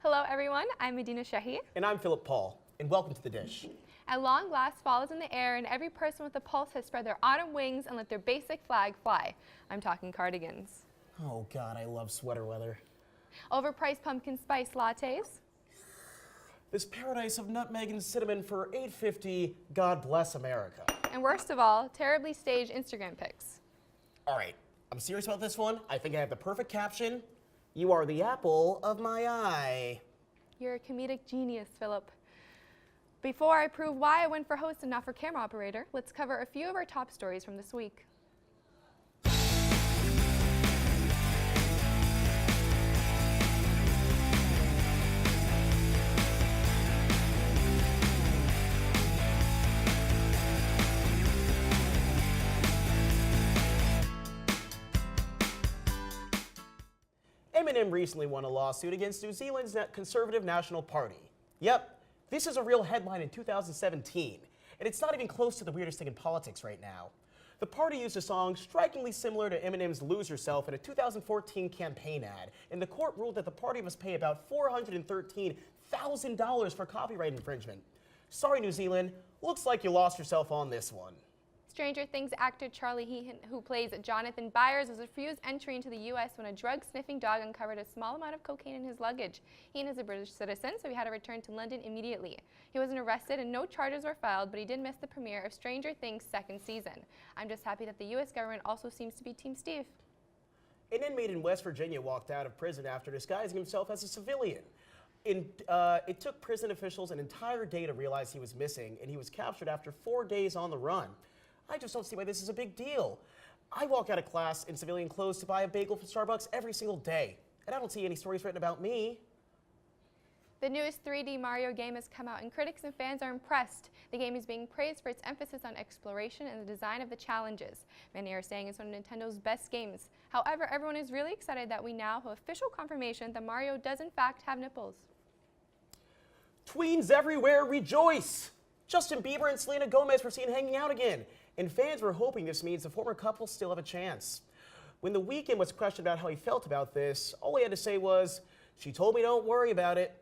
Hello everyone, I'm Medina And I'm Philip Paul, and welcome to The Dish. At long last, fall is in the air and every person with a pulse has spread their autumn wings and let their basic flag fly. I'm talking cardigans. Oh God, I love sweater weather. Overpriced pumpkin spice lattes. This paradise of nutmeg and cinnamon for $8.50, God bless America. And worst of all, terribly staged Instagram pics. All right, I'm serious about this one. I think I have the perfect caption. You are the apple of my eye. You're a comedic genius, Philip. Before I prove why I went for host and not for camera operator, let's cover a few of our top stories from this week. Eminem recently won a lawsuit against New Zealand's Conservative National Party. Yep, this is a real headline in 2017, and it's not even close to the weirdest thing in politics right now. The party used a song strikingly similar to Eminem's Lose Yourself in a 2014 campaign ad, and the court ruled that the party must pay about $413,000 for copyright infringement. Sorry, New Zealand, looks like you lost yourself on this one. Stranger Things actor Charlie Heaton, who plays Jonathan Byers, was refused entry into the U.S. when a drug-sniffing dog uncovered a small amount of cocaine in his luggage. Heaton is a British citizen, so he had to return to London immediately. He wasn't arrested and no charges were filed, but he did miss the premiere of Stranger Things' second season. I'm just happy that the U.S. government also seems to be Team Steve. An inmate in West Virginia walked out of prison after disguising himself as a civilian. It took prison officials an entire day to realize he was missing, and he was captured after 4 days on the run. I just don't see why this is a big deal. I walk out of class in civilian clothes to buy a bagel from Starbucks every single day, and I don't see any stories written about me. The newest 3D Mario game has come out and critics and fans are impressed. The game is being praised for its emphasis on exploration and the design of the challenges. Many are saying it's one of Nintendo's best games. However, everyone is really excited that we now have official confirmation that Mario does in fact have nipples. Tweens everywhere rejoice! Justin Bieber and Selena Gomez were seen hanging out again, and fans were hoping this means the former couple still have a chance. When The Weeknd was questioned about how he felt about this, all he had to say was, "She told me don't worry about it."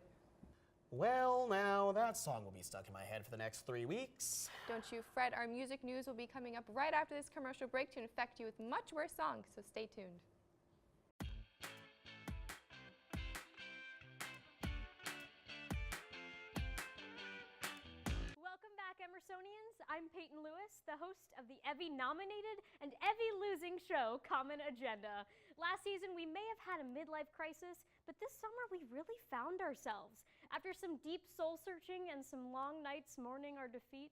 Well, now that song will be stuck in my head for the next 3 weeks. Don't you fret, our music news will be coming up right after this commercial break to infect you with much worse songs, so stay tuned. Emersonians, I'm Peyton Lewis, the host of the EVVY-nominated and EVVY-losing show, Common Agenda. Last season, we may have had a midlife crisis, but this summer we really found ourselves. After some deep soul-searching and some long nights mourning our defeat,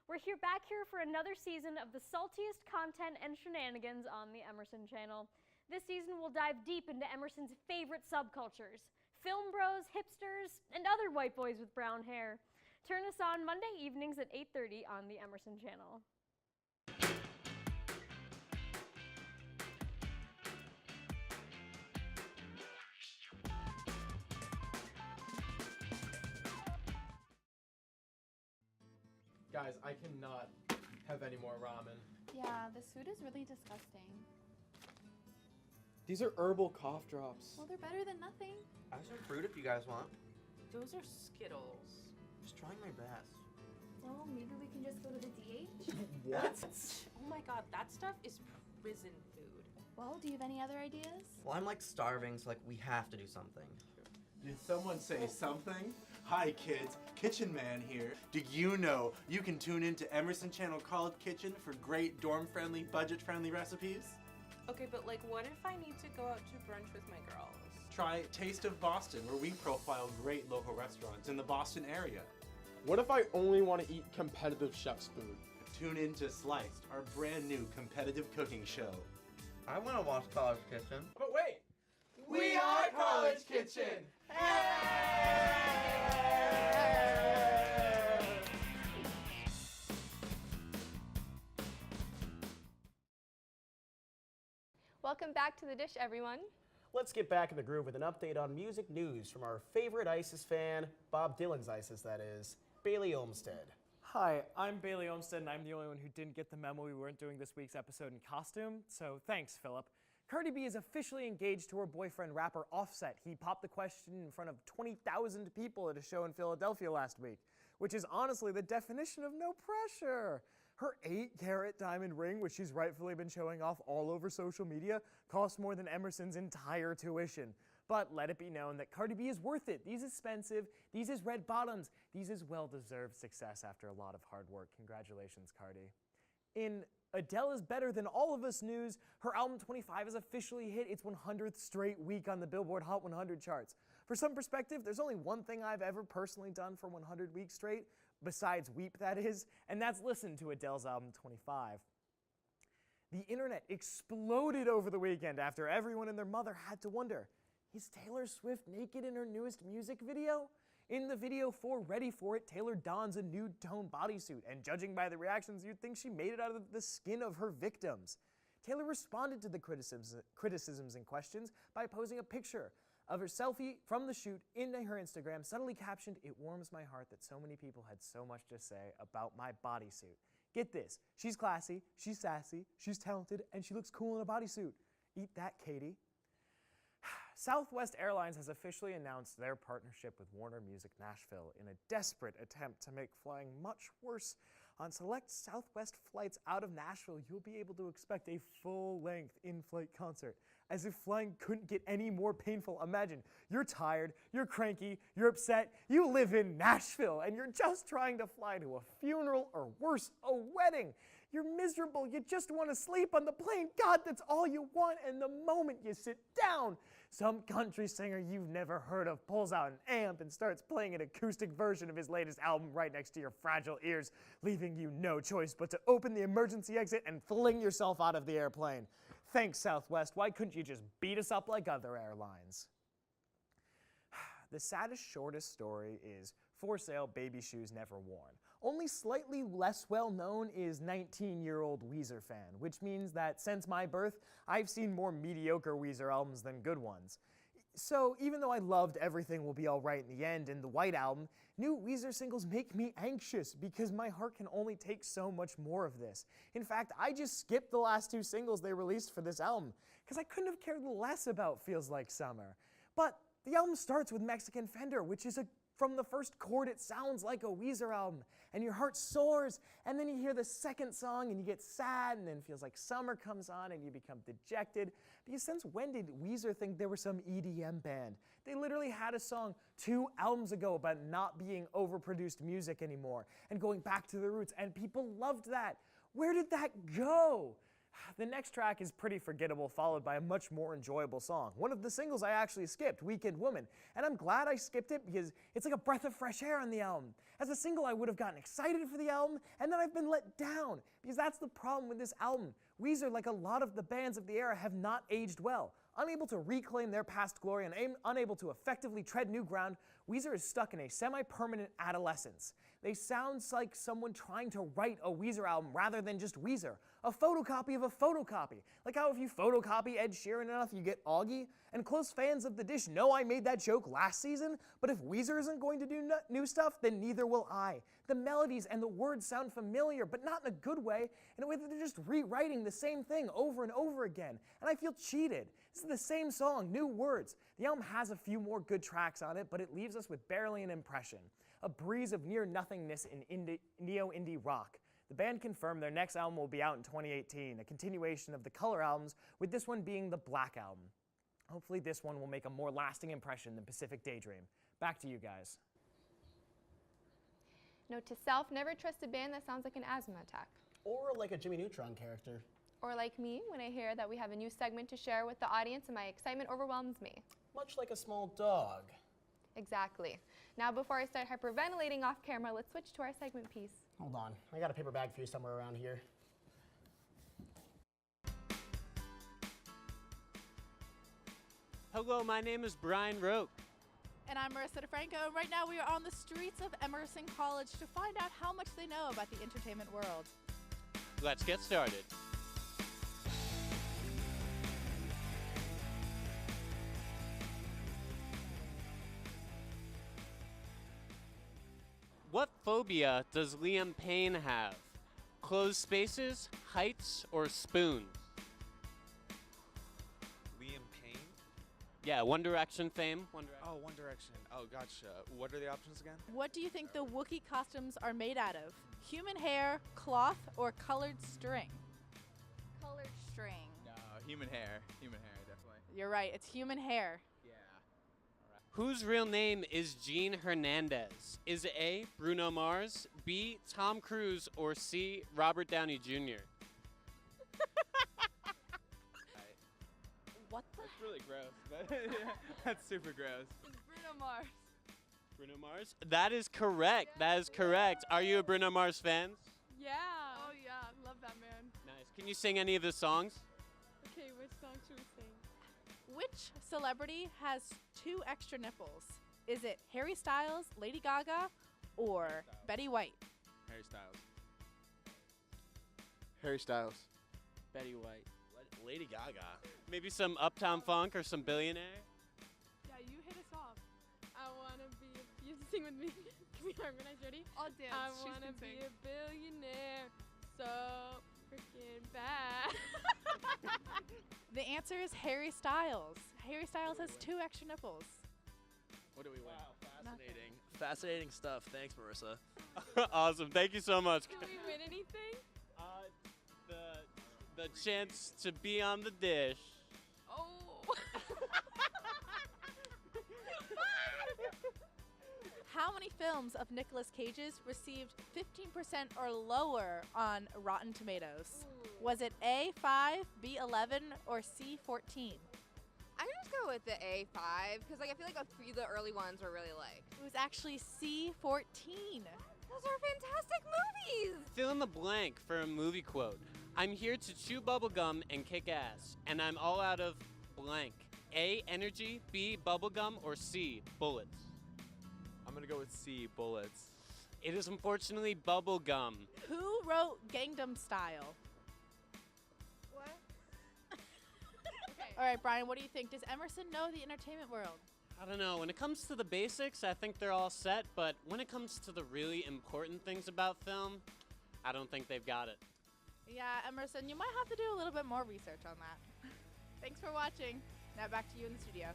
we're back here for another season of the saltiest content and shenanigans on the Emerson channel. This season, we'll dive deep into Emerson's favorite subcultures, film bros, hipsters, and other white boys with brown hair. Turn us on Monday evenings at 8:30 on the Emerson channel. Guys, I cannot have any more ramen. Yeah, this food is really disgusting. These are herbal cough drops. Well, they're better than nothing. I have some fruit if you guys want. Those are Skittles. Just trying my best. Well, maybe we can just go to the DH? What? Oh my god, that stuff is prison food. Well, do you have any other ideas? Well, I'm like starving, so like we have to do something. Did someone say something? Hi kids, Kitchen Man here. Do you know you can tune into Emerson Channel College Kitchen for great dorm-friendly, budget-friendly recipes? Okay, but like what if I need to go out to brunch with my girls? Try Taste of Boston, where we profile great local restaurants in the Boston area. What if I only want to eat competitive chef's food? Tune in to Sliced, our brand new competitive cooking show. I want to watch College Kitchen. But wait! We are College Kitchen! Welcome back to The Dish, everyone. Let's get back in the groove with an update on music news from our favorite ISIS fan, Bob Dylan's ISIS, that is, Bailey Olmstead. Hi, I'm Bailey Olmstead, and I'm the only one who didn't get the memo we weren't doing this week's episode in costume, so thanks, Philip. Cardi B is officially engaged to her boyfriend rapper Offset. He popped the question in front of 20,000 people at a show in Philadelphia last week, which is honestly the definition of no pressure. Her 8-carat diamond ring, which she's rightfully been showing off all over social media, costs more than Emerson's entire tuition. But let it be known that Cardi B is worth it. These is expensive, these is red bottoms, these is well-deserved success after a lot of hard work. Congratulations, Cardi. In Adele is Better Than All of Us news, her album 25 has officially hit its 100th straight week on the Billboard Hot 100 charts. For some perspective, there's only one thing I've ever personally done for 100 weeks straight, besides weep that is, and that's listen to Adele's album 25. The internet exploded over the weekend after everyone and their mother had to wonder, is Taylor Swift naked in her newest music video? In the video for Ready For It, Taylor dons a nude tone bodysuit, and judging by the reactions, you'd think she made it out of the skin of her victims. Taylor responded to the criticisms and questions by posing a picture of her selfie from the shoot into her Instagram, subtly captioned, "It warms my heart that so many people had so much to say about my bodysuit." Get this, she's classy, she's sassy, she's talented, and she looks cool in a bodysuit. Eat that, Katie. Southwest Airlines has officially announced their partnership with Warner Music Nashville in a desperate attempt to make flying much worse. On select Southwest flights out of Nashville, you'll be able to expect a full-length in-flight concert. As if flying couldn't get any more painful. Imagine, you're tired, you're cranky, you're upset, you live in Nashville, and you're just trying to fly to a funeral or worse, a wedding. You're miserable, you just want to sleep on the plane. God, that's all you want, and the moment you sit down, some country singer you've never heard of pulls out an amp and starts playing an acoustic version of his latest album right next to your fragile ears, leaving you no choice but to open the emergency exit and fling yourself out of the airplane. Thanks, Southwest. Why couldn't you just beat us up like other airlines? The saddest, shortest story is For Sale Baby Shoes Never Worn. Only slightly less well known is 19-year-old Weezer fan, which means that since my birth, I've seen more mediocre Weezer albums than good ones. So even though I loved Everything Will Be Alright in the End and the White Album, new Weezer singles make me anxious because my heart can only take so much more of this. In fact, I just skipped the last 2 singles they released for this album because I couldn't have cared less about Feels Like Summer. But the album starts with Mexican Fender, which is from the first chord, it sounds like a Weezer album, and your heart soars, and then you hear the second song, and you get sad, and then Feels Like Summer comes on, and you become dejected. Because since when did Weezer think they were some EDM band? They literally had a song 2 albums ago about not being overproduced music anymore, and going back to the roots, and people loved that. Where did that go? The next track is pretty forgettable, followed by a much more enjoyable song. One of the singles I actually skipped, Weekend Woman, and I'm glad I skipped it because it's like a breath of fresh air on the album. As a single, I would have gotten excited for the album, and then I've been let down, because that's the problem with this album. Weezer, like a lot of the bands of the era, have not aged well. Unable to reclaim their past glory and unable to effectively tread new ground, Weezer is stuck in a semi-permanent adolescence. They sound like someone trying to write a Weezer album rather than just Weezer. A photocopy of a photocopy. Like how if you photocopy Ed Sheeran enough, you get Augie. And close fans of The Dish know I made that joke last season, but if Weezer isn't going to do new stuff, then neither will I. The melodies and the words sound familiar, but not in a good way, in a way that they're just rewriting the same thing over and over again. And I feel cheated. This is the same song, new words. The album has a few more good tracks on it, but it leaves us with barely an impression. A breeze of near-nothingness in neo-indie rock. The band confirmed their next album will be out in 2018, a continuation of the Color albums, with this one being the Black album. Hopefully this one will make a more lasting impression than Pacific Daydream. Back to you guys. Note to self, never trust a band that sounds like an asthma attack. Or like a Jimmy Neutron character. Or like me, when I hear that we have a new segment to share with the audience and my excitement overwhelms me. Much like a small dog. Exactly. Now before I start hyperventilating off camera, let's switch to our segment piece. Hold on, I got a paper bag for you somewhere around here. Hello, my name is Brian Roque. And I'm Marissa DeFranco. Right now we are on the streets of Emerson College to find out how much they know about the entertainment world. Let's get started. What phobia does Liam Payne have? Closed spaces, heights, or spoons? Yeah, One Direction fame. One Direction. Oh, One Direction. Oh, gotcha. What are the options again? What do you think the Wookiee costumes are made out of? Human hair, cloth, or colored string? Colored string. No, human hair. Human hair, definitely. You're right, it's human hair. Yeah. Whose real name is Gene Hernandez? Is it A, Bruno Mars, B, Tom Cruise, or C, Robert Downey Jr.? What the That's really gross. That's super gross. It's Bruno Mars. Bruno Mars? That is correct. That is correct. Are you a Bruno Mars fan? Yeah. Oh yeah, love that man. Nice. Can you sing any of the songs? Okay, which song should we sing? Which celebrity has 2 extra nipples? Is it Harry Styles, Lady Gaga, or Betty White? Harry Styles. Harry Styles. Betty White. Lady Gaga. Maybe some Uptown Funk or some Billionaire? Yeah, you hit us off. I wanna be. You sing with me. Can we harmonize? Ready? I'll dance. I wanna be a billionaire. So freaking bad. The answer is Harry Styles. Harry Styles has 2 extra nipples. What do we win? Wow, fascinating. Fascinating stuff. Thanks, Marissa. Awesome. Thank you so much. Did we win anything? The chance to be on the dish. Oh. How many films of Nicolas Cage's received 15% or lower on Rotten Tomatoes? Was it A, 5, B, 11, or C, 14? I'm gonna just go with the A5 because like I feel like a few of the early ones were really liked. It was actually C, 14. Those are fantastic movies. Fill in the blank for a movie quote. I'm here to chew bubblegum and kick ass, and I'm all out of blank. A, energy, B, bubblegum, or C, bullets. I'm gonna go with C, bullets. It is unfortunately bubblegum. Who wrote Gangnam Style? What? All right, Brian, what do you think? Does Emerson know the entertainment world? I don't know. When it comes to the basics, I think they're all set, but when it comes to the really important things about film, I don't think they've got it. Yeah, Emerson, you might have to do a little bit more research on that. Thanks for watching. Now back to you in the studio.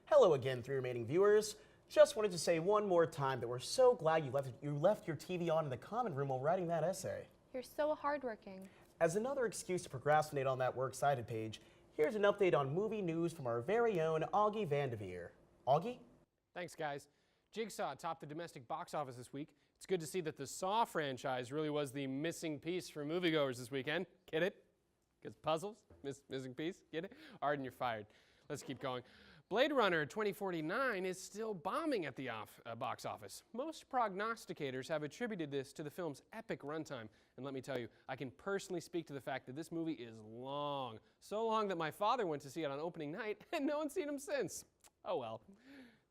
Hello again, 3 remaining viewers. Just wanted to say one more time that we're so glad you left your TV on in the common room while writing that essay. You're so hardworking. As another excuse to procrastinate on that works cited page, here's an update on movie news from our very own Augie Vanderveer. Augie? Thanks, guys. Jigsaw topped the domestic box office this week. It's good to see that the Saw franchise really was the missing piece for moviegoers this weekend. Get it? Because puzzles? Missing piece? Get it? Arden, you're fired. Let's keep going. Blade Runner 2049 is still bombing at the box office. Most prognosticators have attributed this to the film's epic runtime. And let me tell you, I can personally speak to the fact that this movie is long. So long that my father went to see it on opening night and no one's seen him since. Oh well.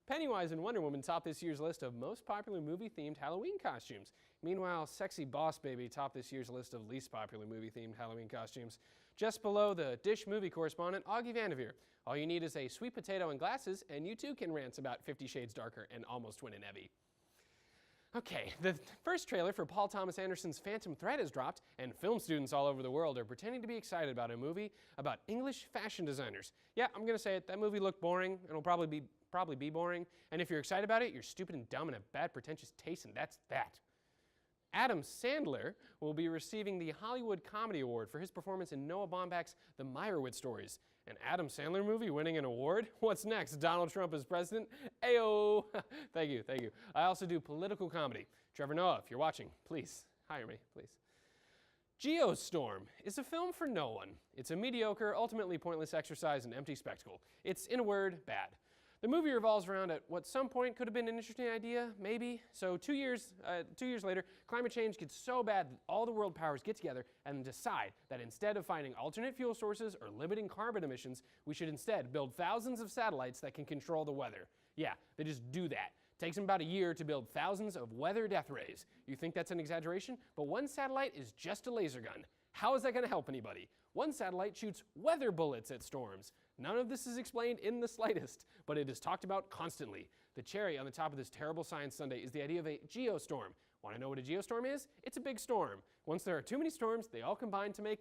Pennywise and Wonder Woman topped this year's list of most popular movie-themed Halloween costumes. Meanwhile, Sexy Boss Baby topped this year's list of least popular movie-themed Halloween costumes. Just below the Dish movie correspondent, Augie Vanderveer. All you need is a sweet potato and glasses, and you too can rant about 50 Shades Darker and almost win an Evie. Okay, the first trailer for Paul Thomas Anderson's Phantom Thread has dropped, and film students all over the world are pretending to be excited about a movie about English fashion designers. Yeah, I'm gonna say it, that movie looked boring, and it'll probably be boring, and if you're excited about it, you're stupid and dumb and have bad pretentious taste, and that's that. Adam Sandler will be receiving the Hollywood Comedy Award for his performance in Noah Baumbach's The Meyerowitz Stories. An Adam Sandler movie winning an award? What's next? Donald Trump as president? Ayo! Thank you, thank you. I also do political comedy. Trevor Noah, if you're watching, please hire me, please. Geostorm is a film for no one. It's a mediocre, ultimately pointless exercise in empty spectacle. It's, in a word, bad. The movie revolves around at what some point could have been an interesting idea, maybe. So 2 years later, climate change gets so bad that all the world powers get together and decide that instead of finding alternate fuel sources or limiting carbon emissions, we should instead build thousands of satellites that can control the weather. Yeah, they just do that. Takes them about a year to build thousands of weather death rays. You think that's an exaggeration? But one satellite is just a laser gun. How is that going to help anybody? One satellite shoots weather bullets at storms. None of this is explained in the slightest, but it is talked about constantly. The cherry on the top of this terrible science sundae is the idea of a geostorm. Want to know what a geostorm is? It's a big storm. Once there are too many storms, they all combine to make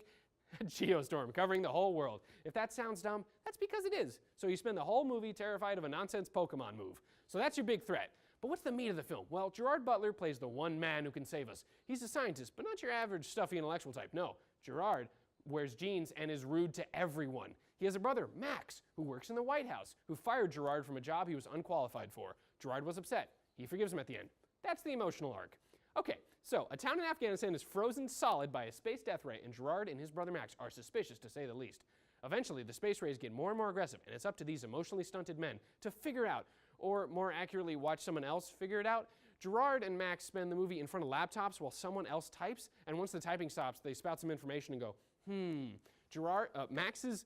a geostorm covering the whole world. If that sounds dumb, That's because it is. So you spend the whole movie terrified of a nonsense Pokemon move. So that's your big threat. But what's the meat of the film? Well, Gerard Butler plays the one man who can save us. He's a scientist, but not your average stuffy intellectual type. No, Gerard wears jeans and is rude to everyone. He has a brother, Max, who works in the White House, who fired Gerard from a job he was unqualified for. Gerard was upset. He forgives him at the end. That's the emotional arc. Okay, so a town in Afghanistan is frozen solid by a space death ray, and Gerard and his brother Max are suspicious, to say the least. Eventually, the space rays get more and more aggressive, and it's up to these emotionally stunted men to figure out, or more accurately, watch someone else figure it out. Gerard and Max spend the movie in front of laptops while someone else types, and once the typing stops, they spout some information and go, Max's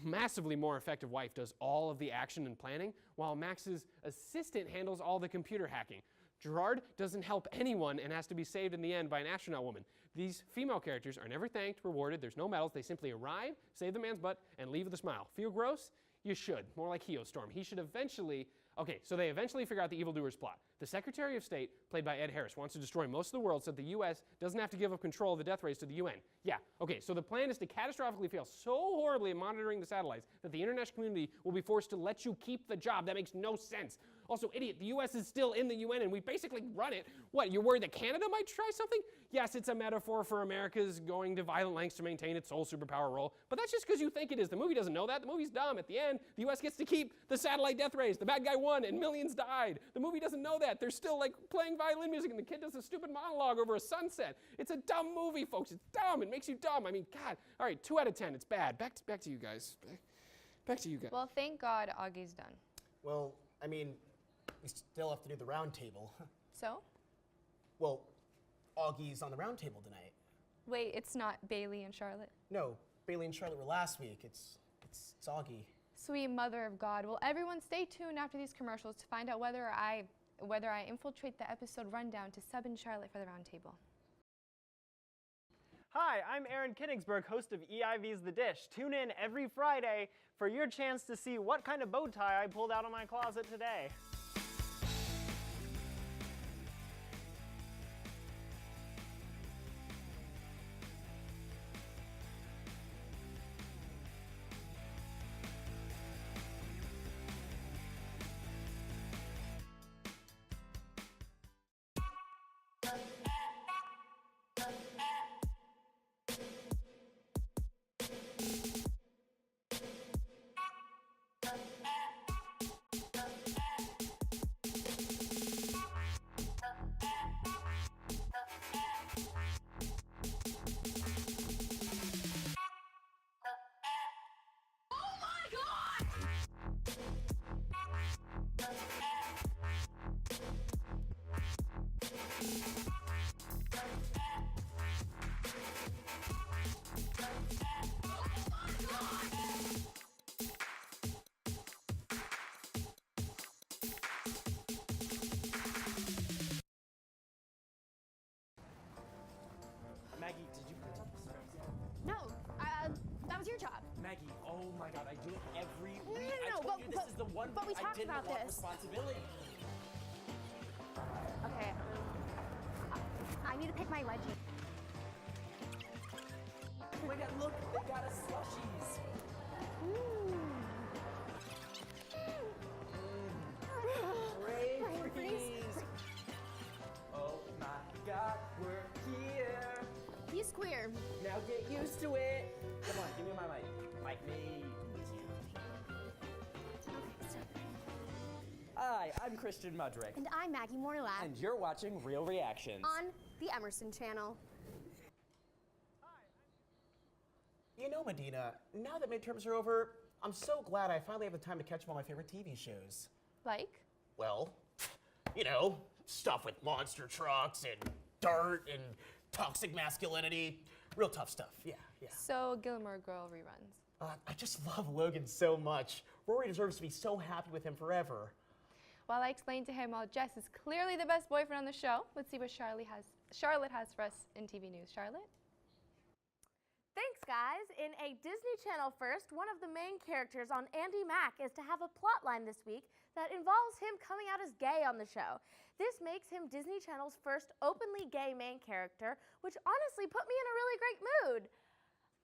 massively more effective wife does all of the action and planning, while Max's assistant handles all the computer hacking. Gerard doesn't help anyone and has to be saved in the end by an astronaut woman. These female characters are never thanked, rewarded, there's no medals, they simply arrive, save the man's butt, and leave with a smile. Feel gross? You should. More like Geostorm. He should eventually... Okay, so they eventually figure out the evildoer's plot. The Secretary of State, played by Ed Harris, wants to destroy most of the world so that the U.S. doesn't have to give up control of the death rays to the UN. Yeah, okay, so the plan is to catastrophically fail so horribly at monitoring the satellites that the international community will be forced to let you keep the job. That makes no sense. Also, idiot, the U.S. is still in the UN and we basically run it. What, you're worried that Canada might try something? Yes, it's a metaphor for America's going to violent lengths to maintain its sole superpower role, but that's just because you think it is. The movie doesn't know that. The movie's dumb. At the end, the U.S. gets to keep the satellite death rays. The bad guy won and millions died. The movie doesn't know that. They're still like playing violin music and the kid does a stupid monologue over a sunset. It's a dumb movie, folks. It's dumb. It makes you dumb. I mean, God. All right, 2 out of 10. It's bad. Back to you guys. Back to you guys. Well, thank God Augie's done. Well, I mean, we still have to do the round table. So? Well, Augie's on the round table tonight. Wait, it's not Bailey and Charlotte? No, Bailey and Charlotte were last week. It's Augie. Sweet mother of God. Well, everyone stay tuned after these commercials to find out whether I infiltrate the episode rundown to sub in Charlotte for the round table. Hi, I'm Aaron Kinnigsburg, host of EIV's The Dish. Tune in every Friday for your chance to see what kind of bow tie I pulled out of my closet today. Maggie, did you print out the scripts yet? No, that was your job. Maggie, oh my God, I do it every No, week. no, I told you this is the one but we I talked didn't about want this. responsibility. Okay. I need to pick my wedgie. Oh my God, look, they got us slushies. Freeze. Oh my God, we're here. He's queer. Now get used to it. Come on, give me my mic. Mic me. Hi, I'm Christian Mudrick. And I'm Maggie Morlap. And you're watching Real Reactions. On the Emerson channel. You know, Medina, now that midterms are over, I'm so glad I finally have the time to catch up on my favorite TV shows. Like? Well, you know, stuff with monster trucks and dirt and toxic masculinity. Real tough stuff, yeah. So, Gilmore Girl reruns. I just love Logan so much. Rory deserves to be so happy with him forever. While I explained to him while Jess is clearly the best boyfriend on the show, let's see what Charlotte has for us in TV news. Charlotte? Thanks, guys. In a Disney Channel first, one of the main characters on Andy Mack is to have a plotline this week that involves him coming out as gay on the show. This makes him Disney Channel's first openly gay main character, which honestly put me in a really great mood.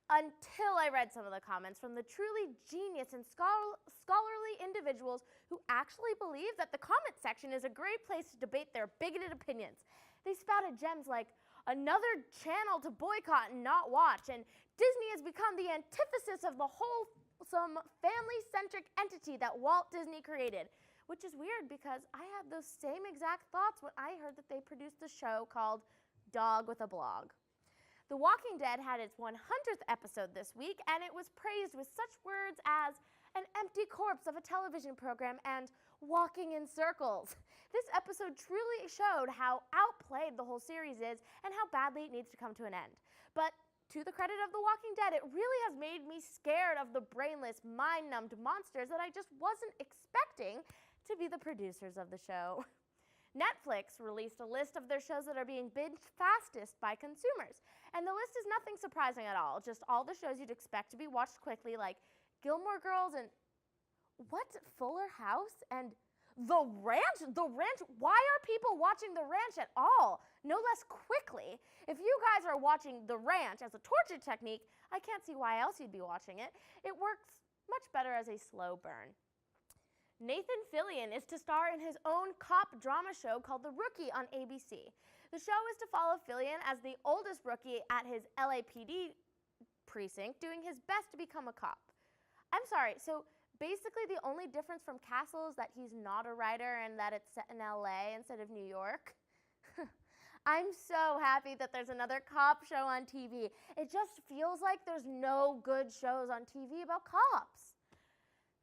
Until I read some of the comments from the truly genius and scholarly individuals who actually believe that the comment section is a great place to debate their bigoted opinions. They spouted gems like, another channel to boycott and not watch, and Disney has become the antithesis of the wholesome, family-centric entity that Walt Disney created. Which is weird because I had those same exact thoughts when I heard that they produced a show called Dog with a Blog. The Walking Dead had its 100th episode this week, and it was praised with such words as an empty corpse of a television program and walking in circles. This episode truly showed how outplayed the whole series is and how badly it needs to come to an end. But to the credit of The Walking Dead, it really has made me scared of the brainless, mind-numbed monsters that I just wasn't expecting to be the producers of the show. Netflix released a list of their shows that are being binged fastest by consumers. And the list is nothing surprising at all, just all the shows you'd expect to be watched quickly, like Gilmore Girls and Fuller House and The Ranch? The Ranch? Why are people watching The Ranch at all? No less quickly. If you guys are watching The Ranch as a torture technique, I can't see why else you'd be watching it. It works much better as a slow burn. Nathan Fillion is to star in his own cop drama show called The Rookie on ABC. The show is to follow Fillion as the oldest rookie at his LAPD precinct, doing his best to become a cop. I'm sorry, so basically the only difference from Castle is that he's not a writer and that it's set in LA instead of New York. I'm so happy that there's another cop show on TV. It just feels like there's no good shows on TV about cops.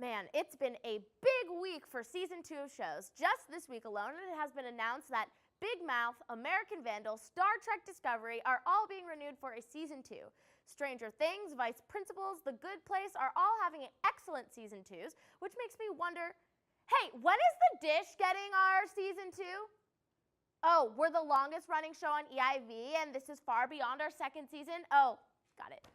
Man, it's been a big week for season 2 of shows. Just this week alone, it has been announced that Big Mouth, American Vandal, Star Trek Discovery are all being renewed for a season 2. Stranger Things, Vice Principals, The Good Place are all having excellent season 2s, which makes me wonder, hey, when is The Dish getting our season 2? Oh, we're the longest running show on EIV, and this is far beyond our second season? Oh, got it.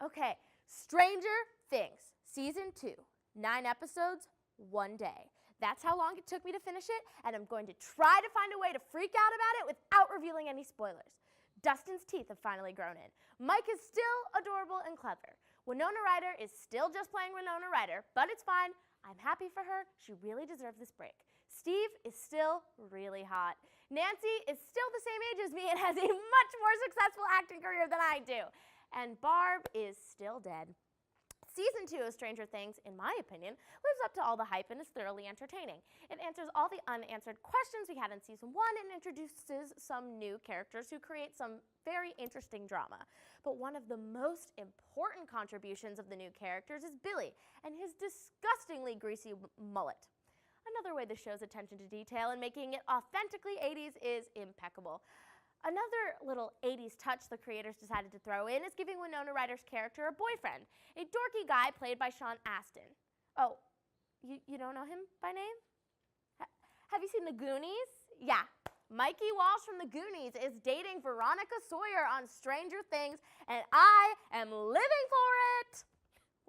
Okay, Stranger Things, season 2. 9 episodes, 1 day. That's how long it took me to finish it, and I'm going to try to find a way to freak out about it without revealing any spoilers. Dustin's teeth have finally grown in. Mike is still adorable and clever. Winona Ryder is still just playing Winona Ryder, but it's fine. I'm happy for her. She really deserves this break. Steve is still really hot. Nancy is still the same age as me and has a much more successful acting career than I do. And Barb is still dead. Season 2 of Stranger Things, in my opinion, lives up to all the hype and is thoroughly entertaining. It answers all the unanswered questions we had in Season 1 and introduces some new characters who create some very interesting drama. But one of the most important contributions of the new characters is Billy and his disgustingly greasy mullet. Another way the show's attention to detail and making it authentically 80s is impeccable. Another little 80s touch the creators decided to throw in is giving Winona Ryder's character a boyfriend, a dorky guy played by Sean Astin. Oh, you don't know him by name? Have you seen The Goonies? Yeah. Mikey Walsh from The Goonies is dating Veronica Sawyer on Stranger Things, and I am living for it!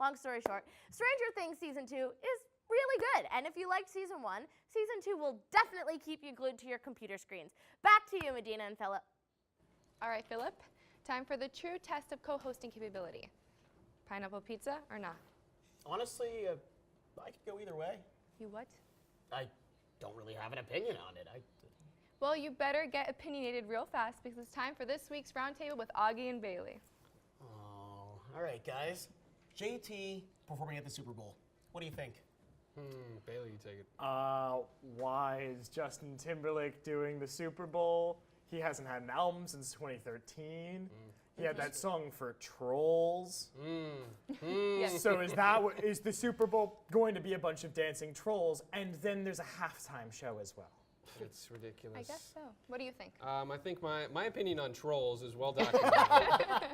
Long story short, Stranger Things Season 2 is really good, and if you liked Season 1, Season 2 will definitely keep you glued to your computer screens. Back to you, Medina and Philip. All right, Philip, time for the true test of co-hosting capability. Pineapple pizza or not? Honestly, I could go either way. You what? I don't really have an opinion on it. Well, you better get opinionated real fast because it's time for this week's roundtable with Augie and Bailey. Oh, all right, guys. JT performing at the Super Bowl. What do you think? Bailey, you take it. Why is Justin Timberlake doing the Super Bowl? He hasn't had an album since 2013. He had that song for Trolls. Yes. So is the Super Bowl going to be a bunch of dancing trolls, and then there's a halftime show as well? It's ridiculous. I guess so. What do you think? I think my opinion on Trolls is well documented.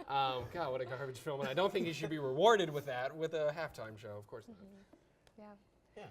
God, what a garbage film. And I don't think he should be rewarded with that, with a halftime show. Of course not. Yeah. Yeah.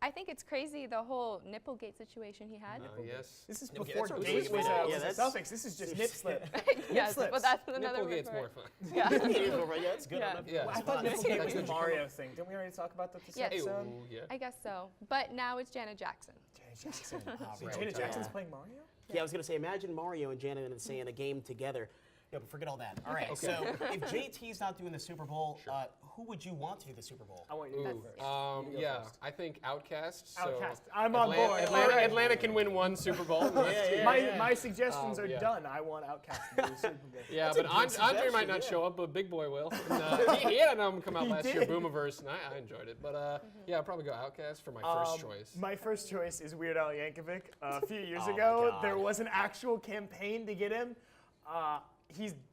I think it's crazy, the whole Nipplegate situation he had. Yes. This is Okay, before that's Gate was yeah, a suffix. This is just nip slip. Yes, but that's another word Nipplegate's for more it. fun. Yeah. Yeah, it's good. Yeah. Yeah. I thought Nipplegate was the Mario thing. Didn't we already talk about that this Yes. episode? Yeah. I guess so. But now it's Janet Jackson. Janet Jackson. Right. Janet Jackson's playing Mario? Yeah, I was going to say, imagine Mario and Janet in a game together. No, but forget all that. All right, Okay. so if JT's not doing the Super Bowl, who would you want to do the Super Bowl? I want you to go first. You go Yeah, first. I think Outcast. So Outcast. I'm on board. Atlanta, All right. Atlanta can win one Super Bowl. My suggestions are yeah. done. I want Outcast to do the Super Bowl. Yeah, That's a but good Andre might suggestion, not yeah. show up, but Big Boy will. And, he had them come out He last year, did. Boomiverse, and I enjoyed it. But yeah, I'll probably go Outcast for my first choice. My first choice is Weird Al Yankovic. A few years Oh my ago, God. there was an actual campaign to get him.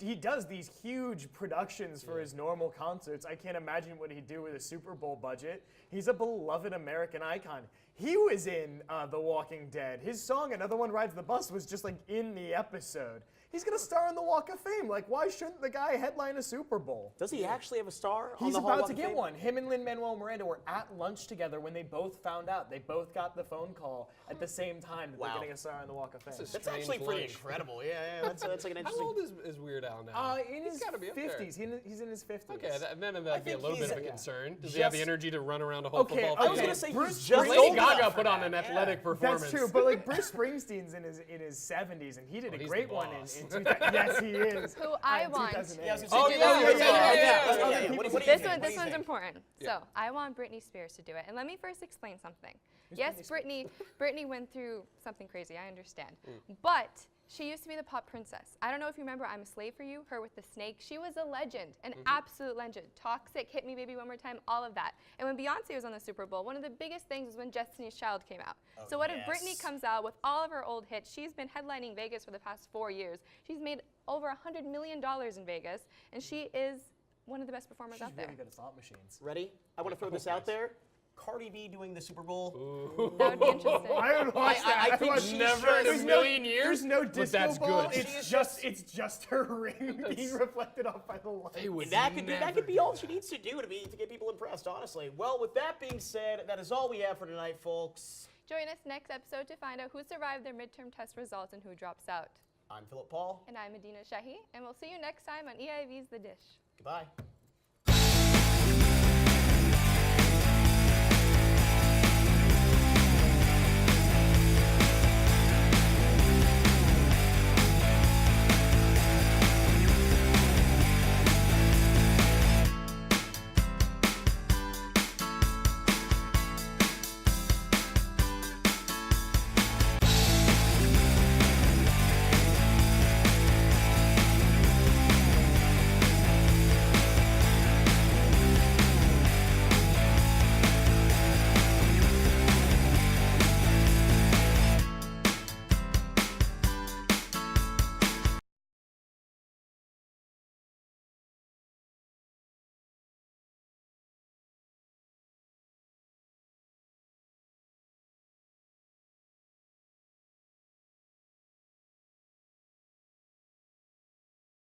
He does these huge productions for his normal concerts. I can't imagine what he'd do with a Super Bowl budget. He's a beloved American icon. He was in The Walking Dead. His song, Another One Rides the Bus, was just like in the episode. He's gonna star in the Walk of Fame. Like, why shouldn't the guy headline a Super Bowl? Does he actually have a star on He's the Hall about Walk to of get Fame? one. Him and Lin-Manuel Miranda were at lunch together when they both found out. They both got the phone call at the same time that Wow. they're getting a star on the Walk of Fame. That's a That's actually strange pretty lunch. incredible. Yeah, that's like an How interesting. old is Weird Al now? In his gotta be up there. 50s. He's in his 50s. Okay, then that'd be a think little bit he's- of a yeah. concern. Does he have the Just- energy to run around a whole Okay, football okay. field? I was gonna say Bruce- he's Just just Lady old enough Gaga for put on that, an yeah. athletic performance. That's true, but like Bruce Springsteen's in his 70s, and he did Well, a he's great the one boss. in 2000. Yes, he is. Who I In want. 2008. Yeah, I was gonna Oh, say, yeah, do that. yeah. What do you This think? one, What do this you one's think? important. Yeah. So I want Britney Spears to do it, and let me first explain something. Yes, Britney went through something crazy. I understand, but she used to be the pop princess. I don't know if you remember "I'm a Slave for You," her with the snake. She was a legend, an absolute legend. Toxic, Hit Me Baby One More Time, all of that. And when Beyonce was on the Super Bowl, one of the biggest things was when Destiny's Child came out. So what if Britney comes out with all of her old hits? She's been headlining Vegas for the past 4 years. She's made over $100 million in Vegas, and she is one of the best performers She's out there. really good at slot machines. Ready? I want to throw this out there. Cardi B doing the Super Bowl. That would be interesting. I would watch that. I think would- she's Never in a just- million years. There's no but disco that's ball. good. It's just her ring being reflected off by the light. They would That could never be all she needs to do to get people impressed, honestly. Well, with that being said, that is all we have for tonight, folks. Join us next episode to find out who survived their midterm test results and who drops out. I'm Philip Paul. And I'm Medina Shahi, and we'll see you next time on EIV's The Dish. Goodbye.